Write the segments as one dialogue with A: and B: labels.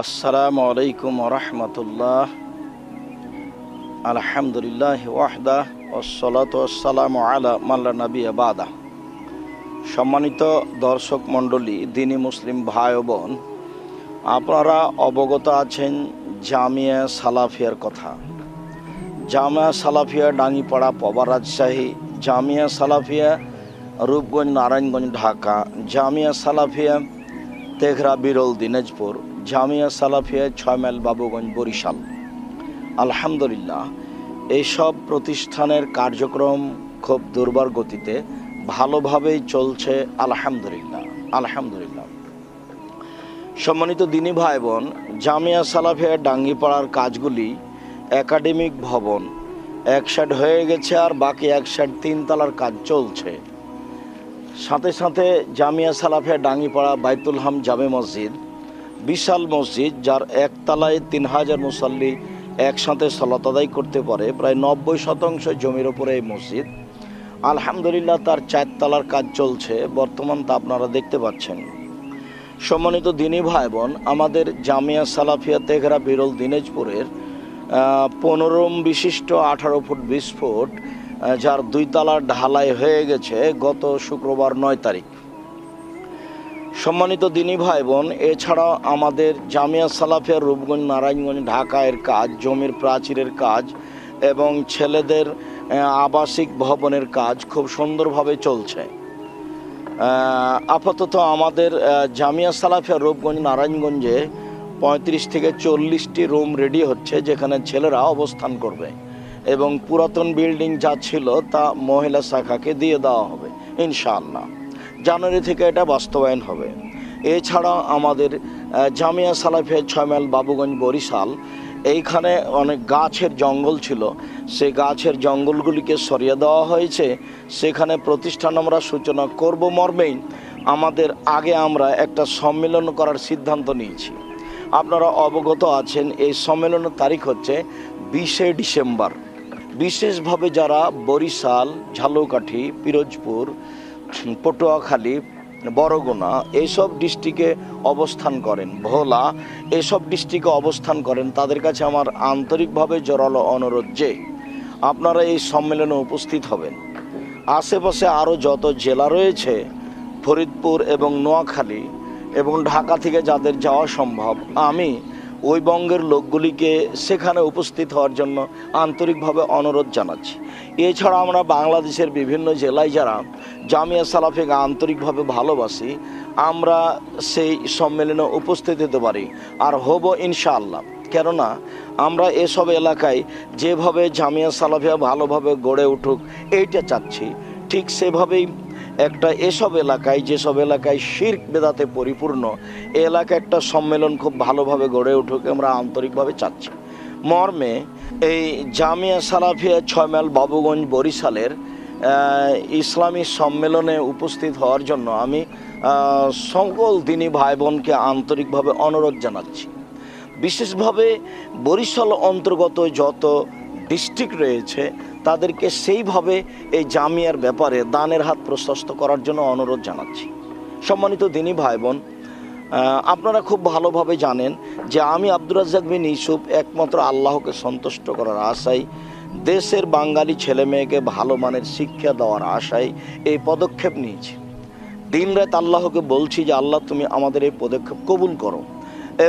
A: আসসালামু আলাইকুম ওয়া আলহামদুলিল্লাহ ওয়াহদা ওয়াসসালাতু ওয়াসসালামু আলা মান লা নাবিয়্যা বাদা। সম্মানিত দর্শক মণ্ডলী, দিনী মুসলিম ভাই ও বোন, আপনারা অবগত আছেন জামিয়া সালাফিয়ার কথা। জামিয়া সালাফিয়া ডাঙ্গিপাড়া পবা রাজশাহী, জামিয়া সালাফিয়া রূপগঞ্জ নারায়ণগঞ্জ ঢাকা, জামিয়া সালাফিয়া তেঘরা বিরল দিনাজপুর, জামিয়া সালাফিয়া 6 মাইল বাবুগঞ্জ বরিশাল। আলহামদুলিল্লাহ, এইসব প্রতিষ্ঠানের কার্যক্রম খুব দুর্বার গতিতে ভালোভাবেই চলছে। আলহামদুলিল্লাহ আলহামদুলিল্লাহ। সম্মানিত দিনী ভাই বোন, জামিয়া সালাফিয়া ডাঙ্গিপাড়ার কাজগুলি একাডেমিক ভবন এক সাইড হয়ে গেছে, আর বাকি এক সাইড 3 তলার কাজ চলছে। সাথে সাথে জামিয়া সালাফিয়া ডাঙ্গিপাড়া বাইতুল হাম জামে মসজিদ, বিশাল মসজিদ, যার একতলায় 3000 মুসল্লি একসাথে সালাত আদায় করতে পারে, প্রায় 90% জমির ওপরে এই মসজিদ। আলহামদুলিল্লাহ, তার 4 তলার কাজ চলছে বর্তমান, তা আপনারা দেখতে পাচ্ছেন। সম্মানিত দিনী ভাই বোন, আমাদের জামিয়া সালাফিয়া তেঘরা বিরল দিনাজপুরের 15 বিশিষ্ট 18 ফুট 20 ফুট, যার 2 তলার ঢালাই হয়ে গেছে গত শুক্রবার 9 তারিখ। সম্মানিত দিনী ভাই বোন, এছাড়া আমাদের জামিয়া সালাফিয়া রূপগঞ্জ নারায়ণগঞ্জ ঢাকার কাজ, জমির প্রাচীরের কাজ এবং ছেলেদের আবাসিক ভবনের কাজ খুব সুন্দরভাবে চলছে। আপাতত আমাদের জামিয়া সালাফিয়া রূপগঞ্জ নারায়ণগঞ্জে 35 থেকে 40টি রুম রেডি হচ্ছে, যেখানে ছেলেরা অবস্থান করবে, এবং পুরাতন বিল্ডিং যা ছিল তা মহিলা শাখাকে দিয়ে দেওয়া হবে ইনশাআল্লাহ। জানুয়ারি থেকে এটা বাস্তবায়ন হবে। এছাড়া আমাদের জামিয়া সালাফিয়া 6 মাইল বাবুগঞ্জ বরিশাল, এইখানে অনেক গাছের জঙ্গল ছিল, সেই গাছের জঙ্গলগুলিকে সরিয়ে দেওয়া হয়েছে। সেখানে প্রতিষ্ঠান আমরা সূচনা করব মর্মেই আমাদের আগে আমরা একটা সম্মেলন করার সিদ্ধান্ত নিয়েছি। আপনারা অবগত আছেন, এই সম্মেলনের তারিখ হচ্ছে 20শে ডিসেম্বর। বিশেষভাবে যারা বরিশাল, ঝালকাঠি, পিরোজপুর, পটুয়াখালী, বরগুনা এইসব ডিস্ট্রিক্টে অবস্থান করেন, ভোলা এইসব ডিস্ট্রিক্টে অবস্থান করেন, তাদের কাছে আমার আন্তরিকভাবে জোরালো অনুরোধ যে আপনারা এই সম্মেলনে উপস্থিত হবেন। আশেপাশে আরও যত জেলা রয়েছে, ফরিদপুর এবং নোয়াখালী এবং ঢাকা থেকে যাদের যাওয়া সম্ভব, আমি ওই বঙ্গের লোকগুলিকে সেখানে উপস্থিত হওয়ার জন্য আন্তরিকভাবে অনুরোধ জানাচ্ছি। এছাড়া আমরা বাংলাদেশের বিভিন্ন জেলায় যারা জামিয়া সালাফিকে আন্তরিকভাবে ভালোবাসি, আমরা সেই সম্মেলনে উপস্থিত হতে পারি আর হব ইনশাআল্লাহ। কেননা আমরা এসব এলাকায় যেভাবে জামিয়া সালাফিয়া ভালোভাবে গড়ে উঠুক এইটা চাচ্ছি, ঠিক সেভাবেই একটা এসব এলাকায়, যেসব এলাকায় শিরক বেদাতে পরিপূর্ণ, এ এলাকায় একটা সম্মেলন খুব ভালোভাবে গড়ে উঠুক আমরা আন্তরিকভাবে চাচ্ছি। মর্মে এই জামিয়া সালাফিয়া 6 মাইল বাবুগঞ্জ বরিশালের ইসলামী সম্মেলনে উপস্থিত হওয়ার জন্য আমি সকল দিনী ভাই বোনকে আন্তরিকভাবে অনুরোধ জানাচ্ছি। বিশেষভাবে বরিশাল অন্তর্গত যত ডিস্ট্রিক্ট রয়েছে তাদেরকে সেইভাবে এই জামিয়ার ব্যাপারে দানের হাত প্রশস্ত করার জন্য অনুরোধ জানাচ্ছি। সম্মানিত দিনী ভাই বোন, আপনারা খুব ভালোভাবে জানেন যে আমি আব্দুর রাজ্জাক বিন ইউসুফ একমাত্র আল্লাহকে সন্তুষ্ট করার আশায়, দেশের বাঙালি ছেলে মেয়েকে ভালো মানের শিক্ষা দেওয়ার আশায় এই পদক্ষেপ নিয়েছি। দিনরাত আল্লাহকে বলছি যে আল্লাহ তুমি আমাদের এই পদক্ষেপ কবুল করো,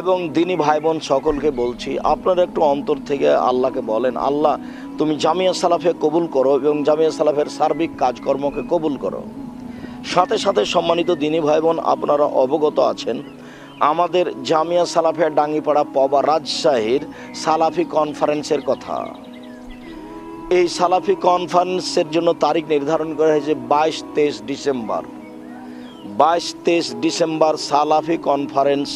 A: এবং দিনী ভাই বোন সকলকে বলছি আপনারা একটু অন্তর থেকে আল্লাহকে বলেন, আল্লাহ তুমি জামিয়া সালাফিয়া কবুল করো এবং জামিয়া সালাফের সার্বিক কাজকর্মকে কবুল করো। সাথে সাথে সম্মানিত দিনী ভাই বোন, আপনারা অবগত আছেন আমাদের জামিয়া সালাফিয়া ডাঙ্গিপাড়া পবা রাজশাহীর সালাফি কনফারেন্সের কথা। এই সালাফি কনফারেন্সের জন্য তারিখ নির্ধারণ করা হয়েছে 22-23 ডিসেম্বর। 22-23 ডিসেম্বর সালাফি কনফারেন্স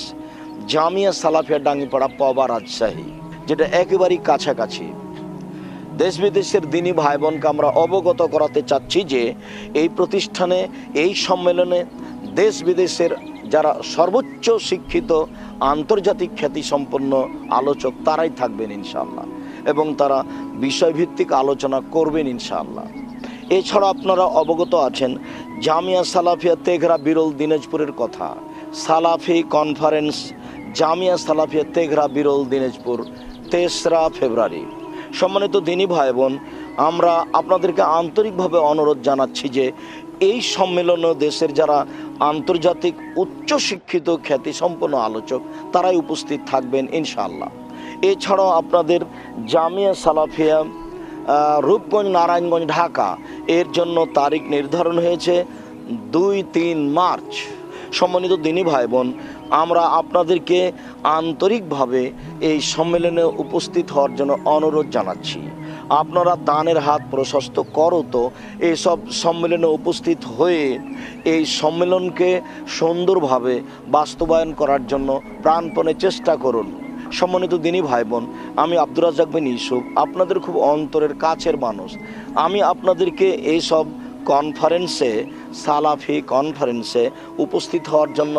A: জামিয়া সালাফিয়া ডাঙ্গিপাড়া পবা রাজশাহী, যেটা একেবারেই কাছাকাছি। দেশ বিদেশের দিনী ভাই বোনকে আমরা অবগত করাতে চাচ্ছি যে এই প্রতিষ্ঠানে, এই সম্মেলনে দেশ বিদেশের যারা সর্বোচ্চ শিক্ষিত আন্তর্জাতিক খ্যাতিসম্পন্ন আলোচক তারাই থাকবেন ইনশাআল্লাহ, এবং তারা বিষয়ভিত্তিক আলোচনা করবেন ইনশাআল্লাহ। এছাড়া আপনারা অবগত আছেন জামিয়া সালাফিয়া তেঘরা বিরল দিনাজপুরের কথা। সালাফি কনফারেন্স জামিয়া সালাফিয়া তেঘরা বিরল দিনাজপুর 3রা ফেব্রুয়ারি। সম্মানিত দিনী ভাই বোন, আমরা আপনাদেরকে আন্তরিকভাবে অনুরোধ জানাচ্ছি যে এই সম্মেলনে দেশের যারা আন্তর্জাতিক উচ্চশিক্ষিত খ্যাতিসম্পন্ন আলোচক তারাই উপস্থিত থাকবেন ইনশাআল্লাহ। এছাড়াও আপনাদের জামিয়া সালাফিয়া রূপগঞ্জ নারায়ণগঞ্জ ঢাকা এর জন্য তারিখ নির্ধারণ হয়েছে 2-3 মার্চ। সম্মানিত দিনী ভাই বোন, আমরা আপনাদেরকে আন্তরিকভাবে এই সম্মেলনে উপস্থিত হওয়ার জন্য অনুরোধ জানাচ্ছি। আপনারা দানের হাত প্রশস্ত করত এইসব সম্মেলনে উপস্থিত হয়ে এই সম্মেলনকে সুন্দরভাবে বাস্তবায়ন করার জন্য প্রাণপণে চেষ্টা করুন। সম্মানিত দিনী ভাই বোন, আমি আব্দুর রাজ্জাক বিন ইউসুফ, আপনাদের খুব অন্তরের কাছের মানুষ। আমি আপনাদেরকে এইসব কনফারেন্সে, সালাফি কনফারেন্সে উপস্থিত হওয়ার জন্য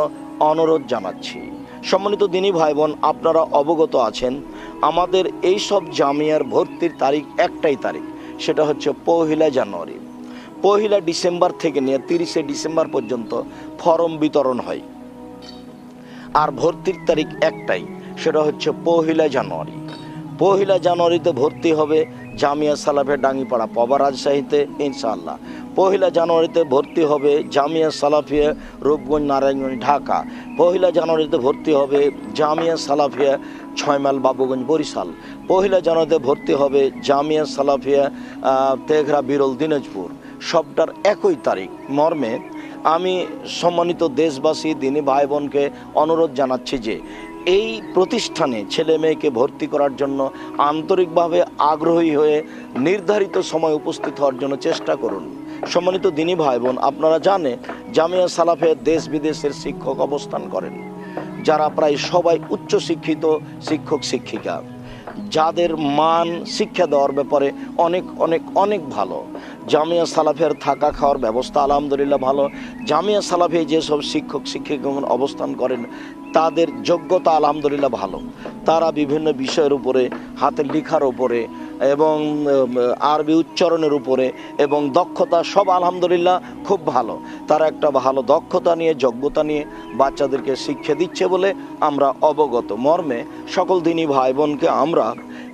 A: অনুরোধ জানাচ্ছি। সম্মানিত দিনী ভাই বোন, আপনারা অবগত আছেন আমাদের এই সব জামিয়ার ভর্তির তারিখ একটাই তারিখ, সেটা হচ্ছে 1 জানুয়ারি। 1 ডিসেম্বর থেকে নিয়ে 30 ডিসেম্বর পর্যন্ত ফরম বিতরণ হয়, আর ভর্তির তারিখ একটাই, সেটা হচ্ছে 1 জানুয়ারি। 1 জানুয়ারিতে ভর্তি হবে জামিয়া সালাফিয়া ডাঙ্গিপাড়া পবা রাজশাহীতে ইনশাআল্লাহ। 1 জানুয়ারিতে ভর্তি হবে জামিয়া সালাফিয়া রূপগঞ্জ নারায়ণগঞ্জ ঢাকা। 1 জানুয়ারিতে ভর্তি হবে জামিয়া সালাফিয়া 6 মাইল বাবুগঞ্জ বরিশাল। 1 জানুয়ারিতে ভর্তি হবে জামিয়া সালাফিয়া তেঘরা বিরল দিনাজপুর। সবটার একই তারিখ মর্মে আমি সম্মানিত দেশবাসী দিনী ভাই বোনকে অনুরোধ জানাচ্ছি যে এই প্রতিষ্ঠানে ছেলে মেয়েকে ভর্তি করার জন্য আন্তরিকভাবে আগ্রহী হয়ে নির্ধারিত সময় উপস্থিত হওয়ার জন্য চেষ্টা করুন। সম্মানিত দিনী ভাই বোন, আপনারা জানেন জামিয়া সালাফিয়া দেশ বিদেশের শিক্ষক অবস্থান করেন, যারা প্রায় সবাই উচ্চশিক্ষিত শিক্ষক শিক্ষিকা, যাদের মান শিক্ষা দেওয়ার ব্যাপারে অনেক অনেক অনেক ভালো। জামিয়া সালাফিয়ার থাকা খাওয়ার ব্যবস্থা আলহামদুলিল্লাহ ভালো। জামিয়া সালাফিয়া যেসব শিক্ষক শিক্ষিকাগণ অবস্থান করেন তাদের যোগ্যতা আলহামদুলিল্লাহ ভালো। তারা বিভিন্ন বিষয়ের উপরে, হাতের লেখার উপরে এবং আরবি উচ্চারণের উপরে এবং দক্ষতা সব আলহামদুলিল্লাহ খুব ভালো। তারা একটা ভালো দক্ষতা নিয়ে, যোগ্যতা নিয়ে বাচ্চাদেরকে শিক্ষা দিচ্ছে বলে আমরা অবগত। মর্মে সকল দিনী ভাই বোনকে আমরা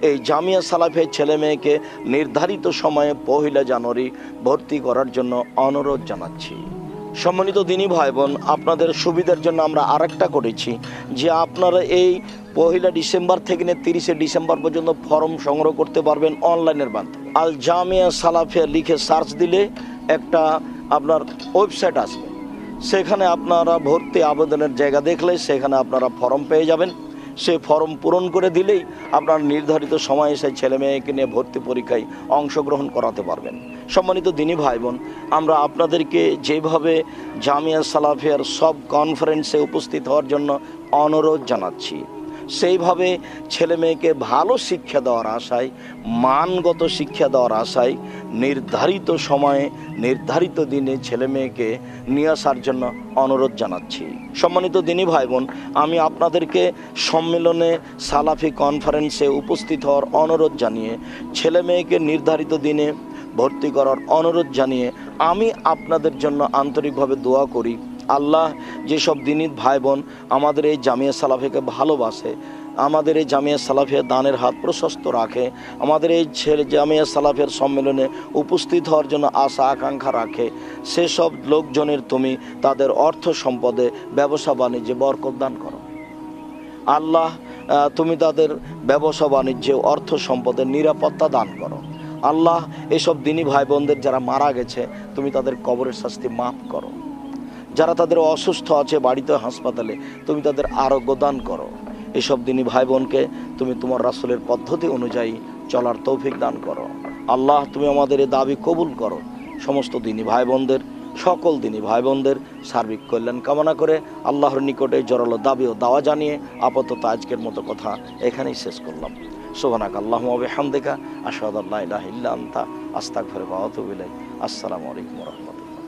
A: এই জামিয়া সালাফিয়ার ছেলে মেয়েকে নির্ধারিত সময়ে 1 জানুয়ারি ভর্তি করার জন্য অনুরোধ জানাচ্ছি। সম্মানিত দিনী ভাই বোন, আপনাদের সুবিধার জন্য আমরা আরেকটা করেছি যে আপনারা এই 1 ডিসেম্বর থেকে নিয়ে 30 ডিসেম্বর পর্যন্ত ফর্ম সংগ্রহ করতে পারবেন অনলাইনের মাধ্যমে। আল জামিয়া সালাফিয়া লিখে সার্চ দিলে একটা আপনার ওয়েবসাইট আসবে, সেখানে আপনারা ভর্তি আবেদনের জায়গা দেখলে সেখানে আপনারা ফর্ম পেয়ে যাবেন। সেই ফর্ম পূরণ করে দিলেই আপনার নির্ধারিত সময়ে সেই ছেলে মেয়েকে নিয়ে ভর্তি পরীক্ষায় অংশগ্রহণ করাতে পারবেন। সম্মানিত দিনী ভাই বোন, আমরা আপনাদেরকে যেভাবে জামিয়া সালাফিয়ার সব কনফারেন্সে উপস্থিত হওয়ার জন্য অনুরোধ জানাচ্ছি, সেইভাবে ছেলে মেয়েকে ভালো শিক্ষা দেওয়ার আশায়, মানগত শিক্ষা দেওয়ার আশায় নির্ধারিত সময়ে নির্ধারিত দিনে ছেলে মেয়েকে নিয়ে আসার জন্য অনুরোধ জানাচ্ছি। সম্মানিত দিনী ভাই বোন, আমি আপনাদেরকে সম্মেলনে সালাফি কনফারেন্সে উপস্থিত হওয়ার অনুরোধ জানিয়ে, ছেলে মেয়েকে নির্ধারিত দিনে ভর্তি করার অনুরোধ জানিয়ে আমি আপনাদের জন্য আন্তরিকভাবে দোয়া করি। আল্লাহ যেসব দিনী ভাই বোন আমাদের এই জামিয়া সালাফিয়াকে ভালোবাসে, আমাদের এই জামিয়া সালাফিয়া দানের হাত প্রশস্ত রাখে, আমাদের এই জামিয়া সালাফিয়ার সম্মেলনে উপস্থিত হওয়ার জন্য আশা আকাঙ্ক্ষা রাখে, সেসব লোকজনের তুমি তাদের অর্থ সম্পদে, ব্যবসা বাণিজ্যে বরকত দান করো। আল্লাহ তুমি তাদের ব্যবসা বাণিজ্যে, অর্থ সম্পদের নিরাপত্তা দান করো। আল্লাহ এসব দিনী ভাই বোনদের যারা মারা গেছে তুমি তাদের কবরের শাস্তি মাফ করো। যারা তাদের অসুস্থ আছে বাড়িতে, হাসপাতালে, তুমি তাদের আরোগ্য দান করো। এসব দিনী ভাই বোনকে তুমি তোমার রাসূলের পদ্ধতি অনুযায়ী চলার তৌফিক দান করো। আল্লাহ তুমি আমাদের এই দাবি কবুল করো। সমস্ত দিনী ভাই বোনদের, সকল দিনী ভাই বোনদের সার্বিক কল্যাণ কামনা করে আল্লাহর নিকটে জোরালো দাবি ও দাওয়া জানিয়ে আপাতত আজকের মতো কথা এখানেই শেষ করলাম। সুবহানাক আল্লাহুম্মা ওয়া বিহামদিকা আশহাদু আল্লা ইলাহা ইল্লা আনতা আস্তাগফিরুকা ওয়া আতুবু ইলাইক। আসসালামু আলাইকুম ওয়া রাহমাতুল্লাহ।